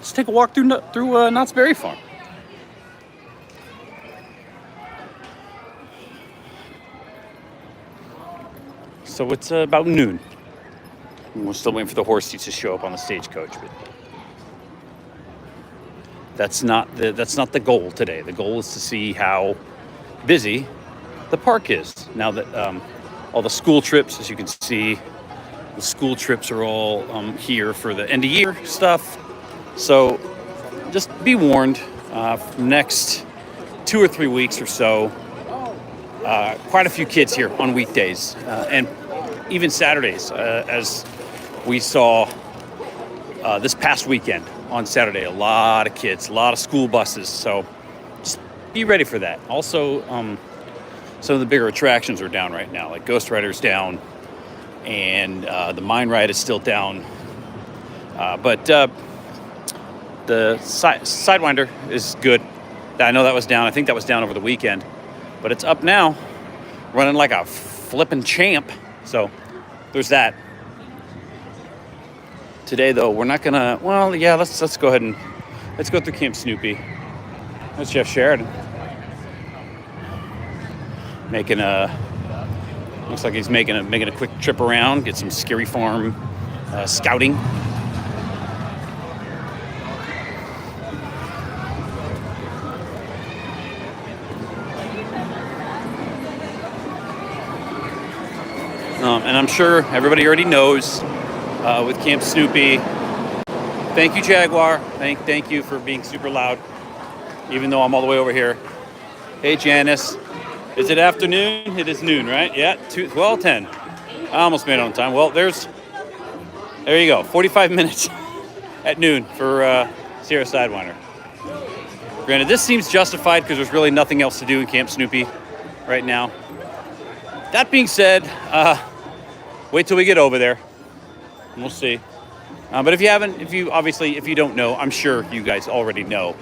let's take a walk through Knott's Berry Farm. So it's about noon. We're still waiting for the horse seats to show up on the stagecoach, but that's not the goal today. The goal is to see how busy the park is now that all the school trips, as you can see, the school trips are all here for the end of year stuff. So just be warned, for the next 2 or 3 weeks or so, quite a few kids here on weekdays and even Saturdays, as we saw this past weekend on Saturday. A lot of kids, a lot of school buses. So just be ready for that. Also, some of the bigger attractions are down right now, like Ghost Rider's down, and the Mine Ride is still down. But the Sidewinder is good. I know that was down. I think that was down over the weekend, but it's up now, running like a flippin' champ. So there's that. Today, though, we're not gonna. Well, yeah, let's go ahead and let's go through Camp Snoopy. That's Jeff Sheridan making a. Looks like he's making a quick trip around, get some Scary Farm scouting. And I'm sure everybody already knows with Camp Snoopy. Thank you, Jaguar. Thank you for being super loud, even though I'm all the way over here. Hey, Janice. Is it afternoon? It is noon, right? Yeah, 12:10. I almost made it on time. Well, there you go. 45 minutes at noon for Sierra Sidewinder. Granted, this seems justified because there's really nothing else to do in Camp Snoopy right now. That being said, wait till we get over there. We'll see. But if you don't know, I'm sure you guys already know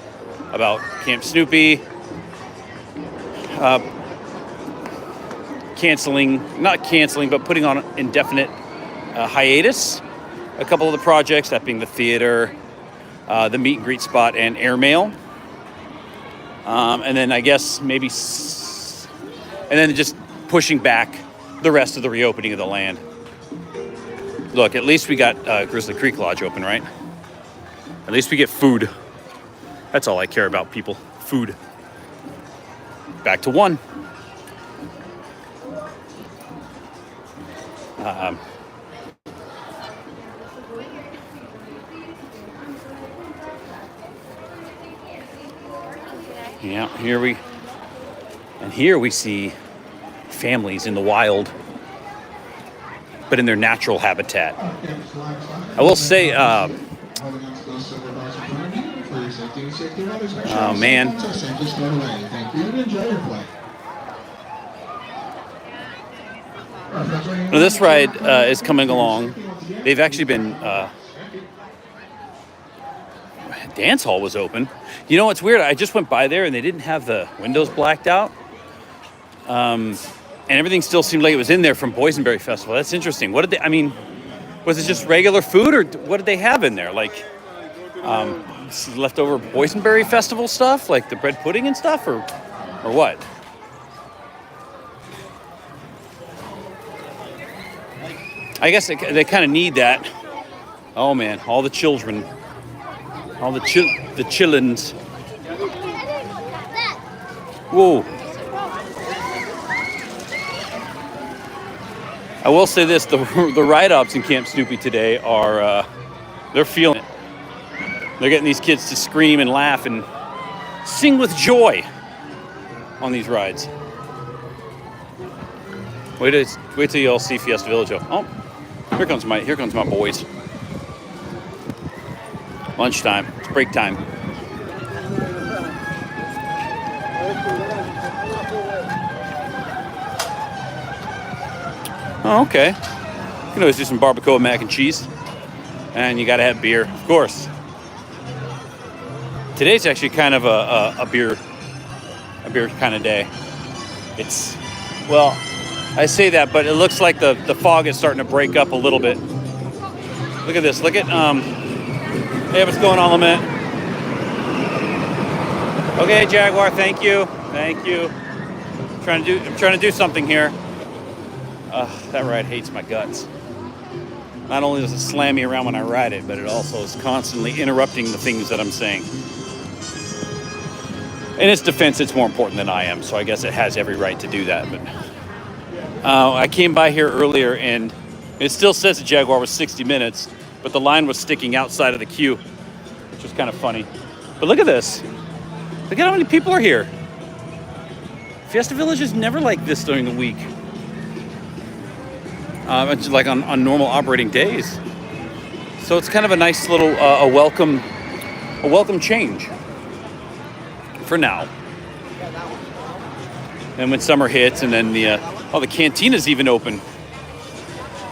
about Camp Snoopy. Not canceling, but putting on indefinite hiatus a couple of the projects, that being the theater, the meet and greet spot, and airmail. And then I guess maybe, and then just pushing back the rest of the reopening of the land. Look, at least we got Grizzly Creek Lodge open, right? At least we get food. That's all I care about, people. Food. Back to one. Yeah, here we see families in the wild, but in their natural habitat. I will say, oh man. Now, this ride is coming along. They've actually been, dance hall was open. You know what's weird? I just went by there and they didn't have the windows blacked out. And everything still seemed like it was in there from Boysenberry Festival. That's interesting. What did they, I mean, was it just regular food, or what did they have in there? Like, leftover Boysenberry Festival stuff, like the bread pudding and stuff, or what? I guess they kind of need that. Oh man, all the children, all the chillins. Whoa. I will say this, the ride-ups in Camp Snoopy today are, they're feeling it. They're getting these kids to scream and laugh and sing with joy on these rides. Wait till you all see Fiesta Village. Oh, here comes my boys. Lunchtime, it's break time. Oh, okay. You can always do some barbacoa mac and cheese. And you gotta have beer, of course. Today's actually kind of a beer kind of day. It's, well, I say that, but it looks like the fog is starting to break up a little bit. Look at this, hey, what's going on, Lament? Okay, Jaguar, thank you. Thank you. I'm trying to do something here. That ride hates my guts. Not only does it slam me around when I ride it, but it also is constantly interrupting the things that I'm saying. In its defense, it's more important than I am, so I guess it has every right to do that. But I came by here earlier, and it still says the Jaguar was 60 minutes, but the line was sticking outside of the queue, which was kind of funny. But look at this. Look at how many people are here. Fiesta Village is never like this during the week. It's like on normal operating days. So it's kind of a nice little a welcome change for now. And when summer hits, and then the cantina's even open.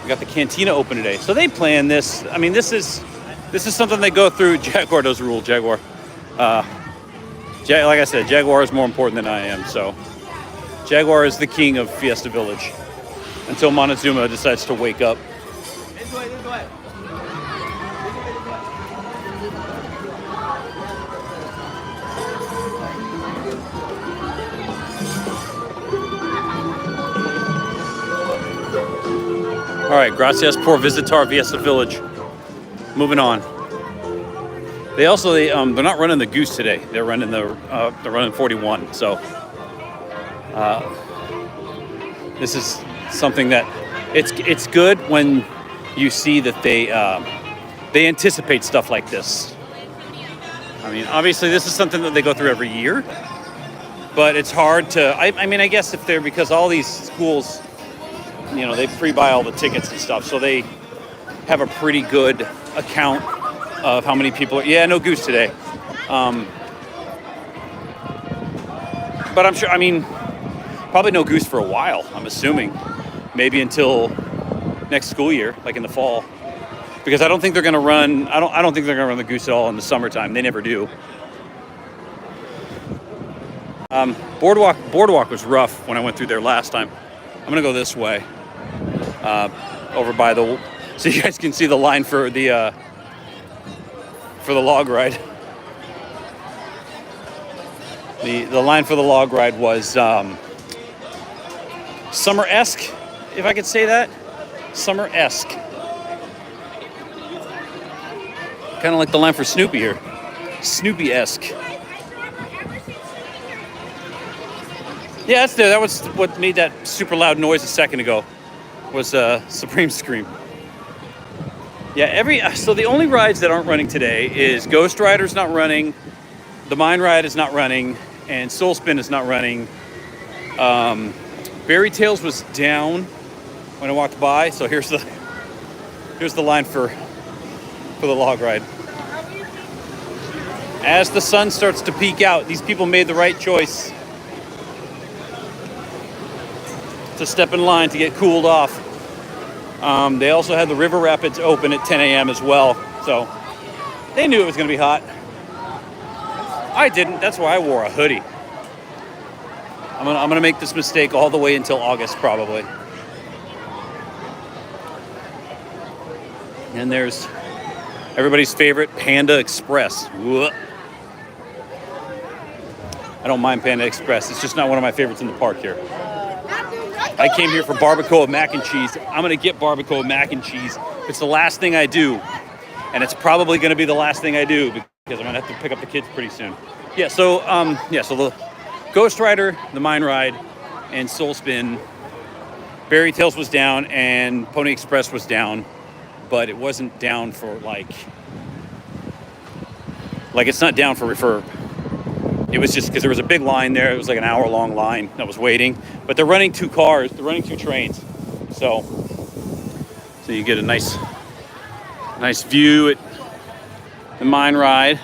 We got the cantina open today, so they plan this. I mean, this is something they go through. Jaguar does rule. Jaguar. Like I said, Jaguar is more important than I am. So Jaguar is the king of Fiesta Village until Montezuma decides to wake up. All right, gracias por visitar Fiesta Village. Moving on. They're not running the Goose today. They're running 41. So this is something that it's good when you see that they anticipate stuff like this. I mean, obviously this is something that they go through every year, but it's hard to. I mean, I guess if they're because all these schools, they pre-buy all the tickets and stuff, so they have a pretty good account of how many people are. Yeah, no Goose today. But I'm sure. I mean, probably no Goose for a while. I'm assuming, maybe until next school year, like in the fall, because I don't think they're going to run. I don't think they're going to run the Goose at all in the summertime. They never do. Boardwalk was rough when I went through there last time. I'm gonna go this way, over by so you guys can see the line for the log ride. The line for the log ride was summer-esque, if I could say that. Summer-esque. Kind of like the line for Snoopy here. Snoopy-esque. Yeah, that was what made that super loud noise a second ago. Was Supreme Scream. Yeah, so the only rides that aren't running today is Ghost Rider's not running, the Mine Ride is not running, and Soul Spin is not running. Fairy Tales was down when I walked by, so here's the line for the log ride. As the sun starts to peek out, these people made the right choice to step in line to get cooled off. They also had the River Rapids open at 10 a.m. as well, so they knew it was going to be hot. I didn't. That's why I wore a hoodie. I'm gonna make this mistake all the way until August probably. And there's everybody's favorite Panda Express. Whoa. I don't mind Panda Express. It's just not one of my favorites in the park here. I came here for barbacoa mac and cheese. I'm going to get barbacoa mac and cheese. It's the last thing I do, and it's probably going to be the last thing I do because I'm going to have to pick up the kids pretty soon. So the Ghost Rider, the Mine Ride, and Soul Spin. Fairy Tales was down, and Pony Express was down, but it wasn't down for like it's not down for refurb. It was just because there was a big line there. It was like an hour-long line that was waiting. But they're running two cars. They're running two trains. So you get a nice view at the Mine Ride.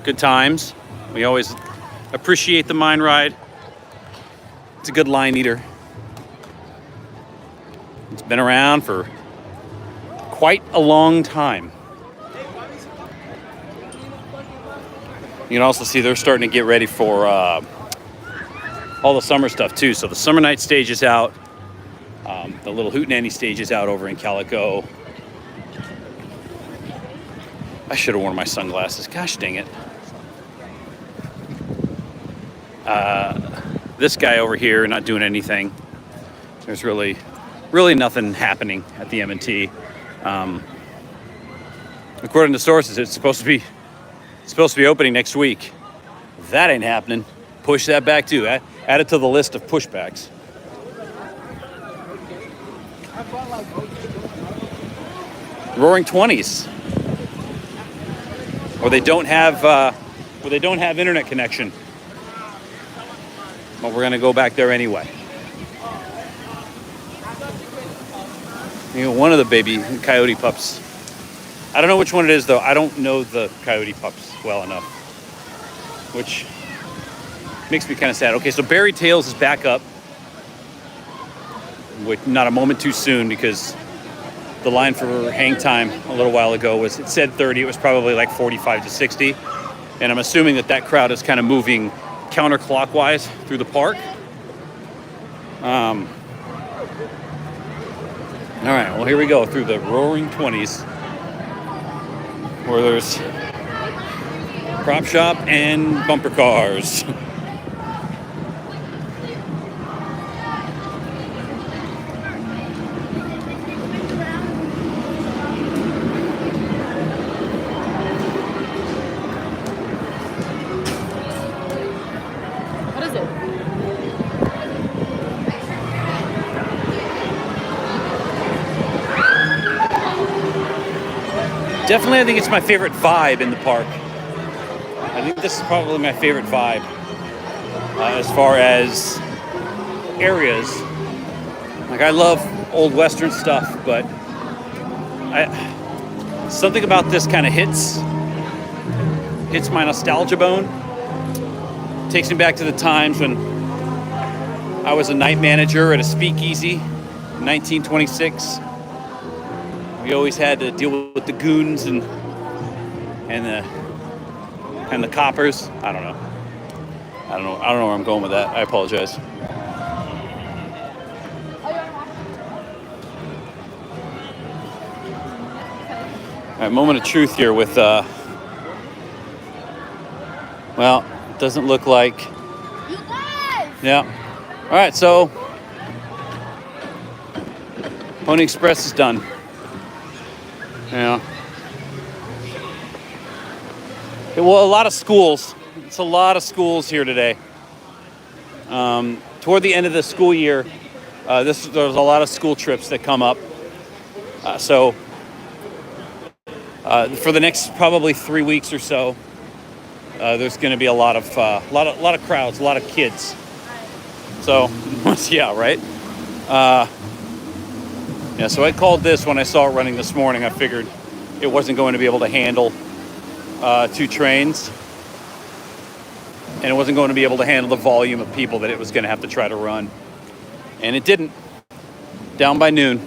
Good times. We always appreciate the Mine Ride. It's a good line eater. It's been around for quite a long time. You can also see they're starting to get ready for all the summer stuff too. So the Summer Night stage is out. The little Hootenanny stage is out over in Calico. I should have worn my sunglasses. Gosh dang it. This guy over here not doing anything. There's really nothing happening at the M&T. According to sources, it's supposed to be opening next week. That ain't happening. Push that back too. Add it to the list of pushbacks. Roaring 20s, where they don't have internet connection. But we're gonna go back there anyway. You know, one of the baby coyote pups. I don't know which one it is though. I don't know the coyote pups well enough, which makes me kind of sad. Okay, so Barry Tails is back up. Not a moment too soon, because the line for hang time a little while ago it said 30. It was probably like 45 to 60. And I'm assuming that crowd is kind of moving counterclockwise through the park. All right, well, here we go through the Roaring 20s, where there's prop shop and bumper cars. Definitely, I think it's my favorite vibe in the park. I think this is probably my favorite vibe as far as areas. Like, I love old Western stuff, but something about this kind of hits my nostalgia bone. Takes me back to the times when I was a night manager at a speakeasy in 1926. We always had to deal with the goons and the coppers. I don't know where I'm going with that. I apologize. All right, moment of truth here with well, it doesn't look like. You guys! Yeah. All right, so Pony Express is done. Yeah. Well, a lot of schools. It's a lot of schools here today. Toward the end of the school year, there's a lot of school trips that come up. So for the next probably 3 weeks or so, there's going to be a lot of crowds, a lot of kids. So yeah, right. Yeah, so I called this when I saw it running this morning. I figured it wasn't going to be able to handle 2 trains, and it wasn't going to be able to handle the volume of people that it was going to have to try to run, and it didn't. Down by noon.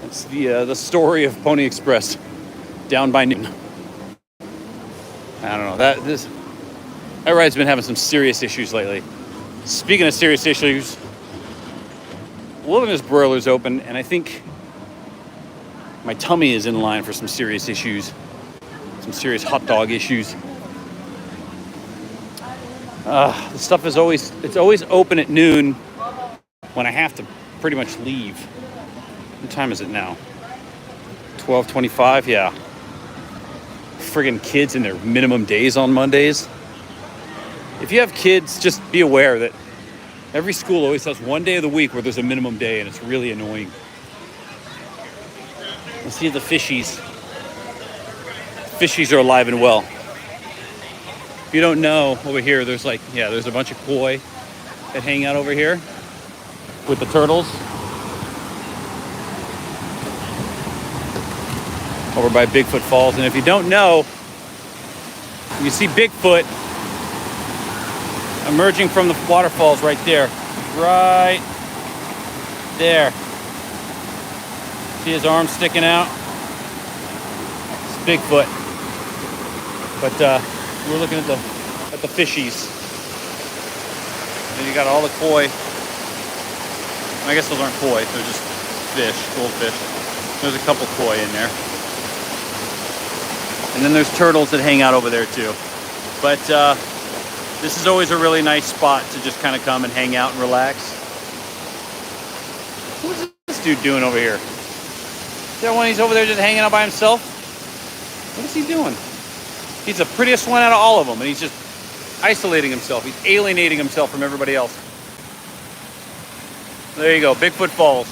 That's the story of Pony Express. Down by noon. I don't know, that ride's been having some serious issues lately. Speaking of serious issues, Wilderness Broiler's open, and I think my tummy is in line for some serious issues, some serious hot dog issues. The stuff is always open at noon when I have to pretty much leave. What time is it now? 12:25. Yeah. Friggin' kids in their minimum days on Mondays. If you have kids, just be aware that every school always has one day of the week where there's a minimum day, and it's really annoying. Let's see the fishies. Fishies are alive and well. If you don't know, over here, there's a bunch of koi that hang out over here with the turtles. Over by Bigfoot Falls. And if you don't know, you see Bigfoot emerging from the waterfalls right there. Right there. See his arm sticking out? It's Bigfoot. But we're looking at the fishies. And you got all the koi. I guess those aren't koi, they're just fish, goldfish. There's a couple koi in there. And then there's turtles that hang out over there too. But This is always a really nice spot to just kind of come and hang out and relax. What's this dude doing over here? Is that one he's over there just hanging out by himself? What is he doing? He's the prettiest one out of all of them, and he's just isolating himself. He's alienating himself from everybody else. There you go, Bigfoot Falls.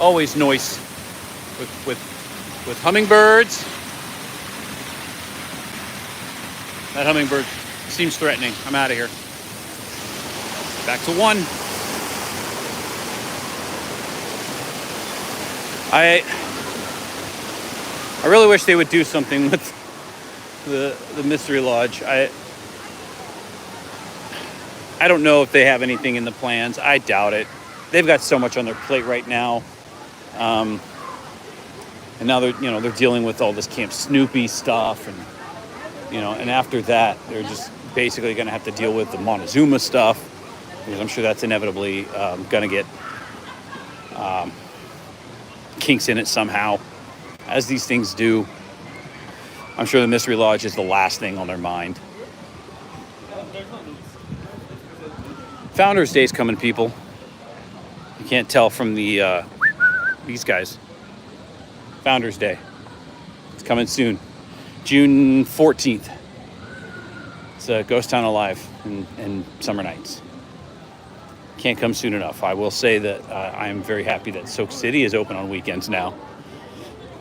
Always noise with hummingbirds. That hummingbird seems threatening. I'm out of here. Back to one. I really wish they would do something with the Mystery Lodge. I don't know if they have anything in the plans. I doubt it. They've got so much on their plate right now. And now they're dealing with all this Camp Snoopy stuff, and and after that they're just basically going to have to deal with the Montezuma stuff, because I'm sure that's inevitably going to get kinks in it somehow, as these things do. I'm sure the Mystery Lodge is the last thing on their mind. Founders Day's coming, people. You can't tell from these guys. Founders Day. It's coming soon. June 14th. It's a ghost town alive and summer nights. Can't come soon enough. I will say that I am very happy that Soak City is open on weekends now.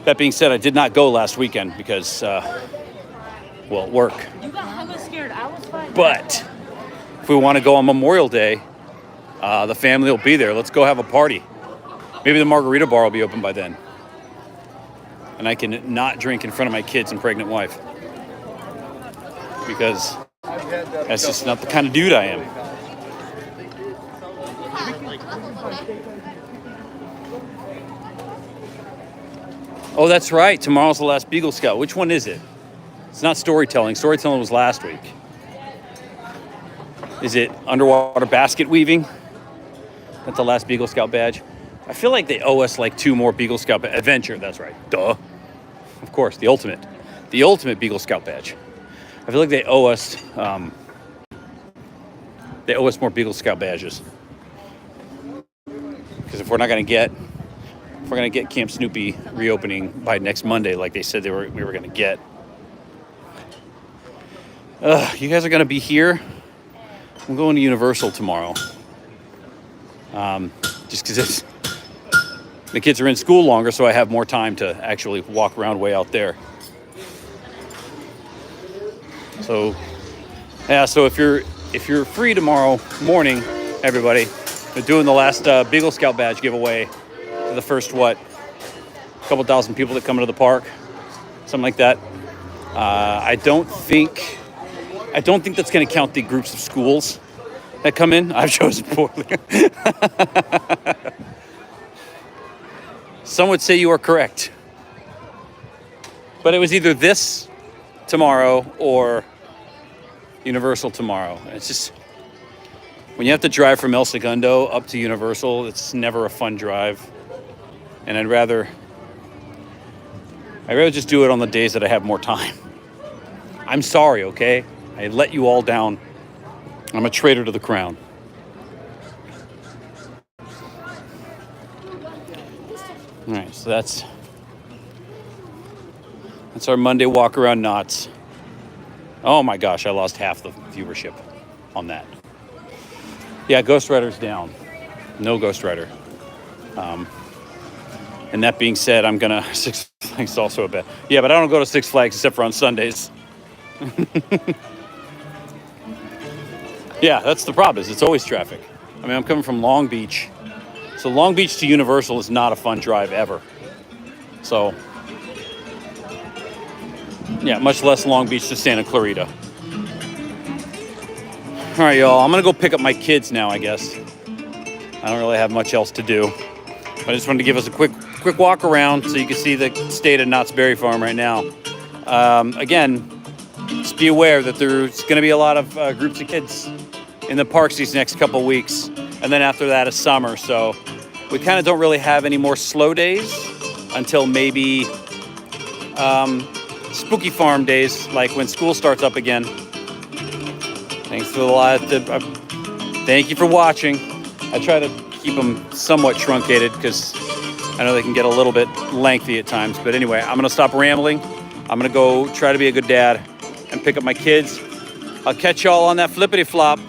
That being said, I did not go last weekend because, work. You got hella scared. I was fine. But if we want to go on Memorial Day, the family will be there. Let's go have a party. Maybe the margarita bar will be open by then. And I can not drink in front of my kids and pregnant wife. Because that's just not the kind of dude I am. Oh, that's right. Tomorrow's the last Beagle Scout. Which one is it? It's not storytelling. Storytelling was last week. Is it underwater basket weaving? That's the last Beagle Scout badge. I feel like they owe us like 2 more Beagle Scout adventure. That's right. Duh. Of course, the ultimate Beagle Scout badge. I feel like they owe us more Beagle Scout badges. Because if we're going to get Camp Snoopy reopening by next Monday, like they said we were going to get. You guys are going to be here. I'm going to Universal tomorrow. Just because the kids are in school longer, so I have more time to actually walk around way out there. So, yeah. So if you're free tomorrow morning, everybody, they're doing the last Beagle Scout badge giveaway to the first couple thousand people that come into the park, something like that. I don't think that's going to count the groups of schools that come in. I've chosen poorly. Some would say you are correct. But it was either this tomorrow or Universal tomorrow. It's just, when you have to drive from El Segundo up to Universal, it's never a fun drive. And I'd rather just do it on the days that I have more time. I'm sorry, okay? I let you all down. I'm a traitor to the crown. All right, so that's our Monday walk around Knott's. Oh my gosh, I lost half the viewership on that. Yeah, Ghost Rider's down. No Ghost Rider. And that being said, I'm gonna Six Flags also a bit. Yeah, but I don't go to Six Flags except for on Sundays. Yeah, that's the problem. It's always traffic. I mean, I'm coming from Long Beach. So Long Beach to Universal is not a fun drive ever. So, yeah, much less Long Beach to Santa Clarita. All right, y'all. I'm going to go pick up my kids now, I guess. I don't really have much else to do. But I just wanted to give us a quick walk around so you can see the state of Knott's Berry Farm right now. Again, just be aware that there's going to be a lot of groups of kids in the parks these next couple weeks. And then after that is summer. So we kind of don't really have any more slow days until maybe spooky farm days, like when school starts up again. Thanks for the lot. Thank you for watching. I try to keep them somewhat truncated because I know they can get a little bit lengthy at times. But anyway, I'm going to stop rambling. I'm going to go try to be a good dad and pick up my kids. I'll catch y'all on that flippity flop.